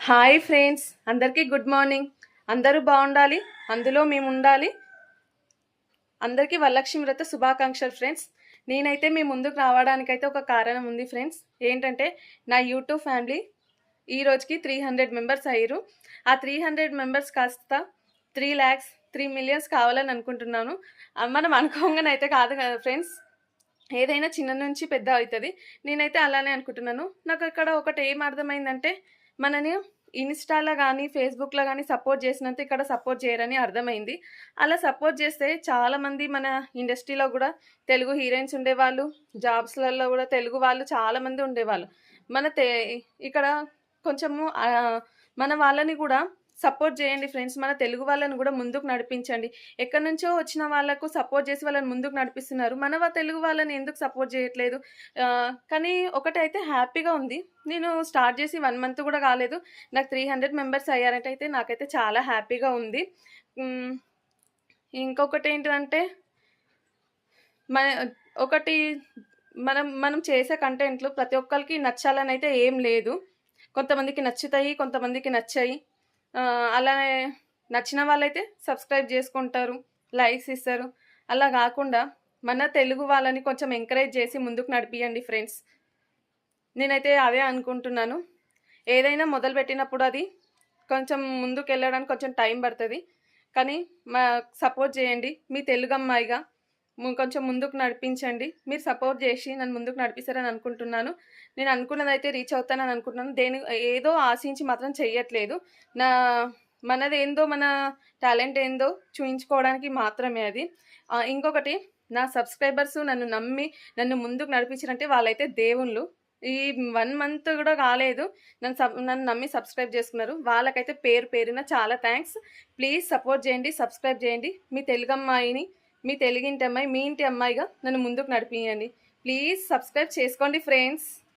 Hi friends, అందరికీ good morning. అందరూ బాగుండాలి, అందులో మేము ఉండాలి. అందరికీ వరలక్ష్మి వ్రత శుభాకాంక్షలు ఫ్రెండ్స్. నేనైతే మీ ముందుకు రావడానికైతే ఒక కారణం ఉంది ఫ్రెండ్స్. ఏంటంటే నా యూట్యూబ్ ఫ్యామిలీ ఈ రోజుకి 300 మెంబర్స్ అయ్యారు. ఆ 300 మెంబర్స్ కాస్త 3 lakhs 3 millions కావాలని అనుకుంటున్నాను. మనం అనుకోగానైతే కాదు కదా ఫ్రెండ్స్, ఏదైనా చిన్న నుంచి పెద్ద అవుతుంది. నేనైతే అలానే అనుకుంటున్నాను. నాకు ఇక్కడ ఒకటి ఏం అర్థమైందంటే, మనని ఇన్‌స్టాలో గానీ, ఫేస్‌బుక్‌లో గానీ సపోర్ట్ చేసినంత ఇక్కడ సపోర్ట్ చేయరని అర్థమైంది. అలా సపోర్ట్ చేస్తే చాలామంది మన ఇండస్ట్రీలో గూడా తెలుగు హీరోయిన్స్ ఉండేవాళ్ళు. జాబ్స్‌లలో గూడా తెలుగు వాళ్ళు చాలామంది ఉండేవాళ్ళు. మన ఇక్కడ కొంచెము మన వాళ్ళని గూడా సపోర్ట్ చేయండి ఫ్రెండ్స్. మన తెలుగు వాళ్ళని గూడా ముందుకు నడిపించండి. ఎక్కడి నుంచో వచ్చిన వాళ్ళకు సపోర్ట్ చేసి వాళ్ళని ముందుకు నడిపిస్తున్నారు. మన తెలుగు వాళ్ళని ఎందుకు సపోర్ట్ చేయట్లేదు? కానీ ఒకటైతే హ్యాపీగా ఉంది. నేను స్టార్ట్ చేసి 1 మంత్ కూడా కాలేదు. నాకు 300 మెంబర్స్ అయ్యారంటే అయితే నాకైతే చాలా హ్యాపీగా ఉంది. హ్మ్. ఇంకొకటేంటిదంటే మన ఒకటి మనం చేసే కంటెంట్లు ప్రతి ఒక్కళ్ళకి నచ్చాలనైతే ఏం లేదు. కొంతమందికి నచ్చుతాయి, కొంతమందికి నచ్చయి. అలానే నచ్చిన వాళ్ళైతే సబ్స్క్రైబ్ చేసుకుంటారు, లైక్స్ ఇస్తారు. అలా గాకుండా మన తెలుగు వాళ్ళని కొంచెం ఎంకరేజ్ చేసి ముందుకు నడిపియండి ఫ్రెండ్స్. నేనైతే అదే అనుకుంటున్నాను. ఏదైనా మొదలుపెట్టినప్పుడు అది కొంచెం ముందుకెళ్ళడానికి కొంచెం టైం పడతది. కానీ సపోర్ట్ చేయండి. మీ తెలుగమ్మాయిగా కొంచెం ముందుకు నడిపించండి. మీరు సపోర్ట్ చేసి నన్ను ముందుకు నడిపిస్తారని అనుకుంటున్నాను. నేను అనుకున్నదైతే రీచ్ అవుతానని అనుకుంటున్నాను. ఏదో ఆశించి మాత్రం చెయ్యట్లేదు. నా మనదేందో మన టాలెంట్ ఏందో చూయించుకోవడానికి మాత్రమే అది. ఇంకొకటి, నా సబ్స్క్రైబర్స్ నన్ను నమ్మి నన్ను ముందుకు నడిపించారంటే వాళ్ళైతే దేవుళ్ళు. ఈ 1 మంత్ కూడా కాలేదు. నన్ను నమ్మి సబ్స్క్రైబ్ చేసుకున్నారు. వాళ్ళకైతే పేరు పేరున చాలా థ్యాంక్స్. ప్లీజ్ సపోర్ట్ చేయండి, సబ్స్క్రైబ్ చేయండి. మీ తెలుగమ్మాయిని, మీ తెలుగింటి అమ్మాయి, మీ ఇంటి అమ్మాయిగా నన్ను ముందుకు నడిపియండి. ప్లీజ్ సబ్స్క్రైబ్ చేసుకోండి ఫ్రెండ్స్.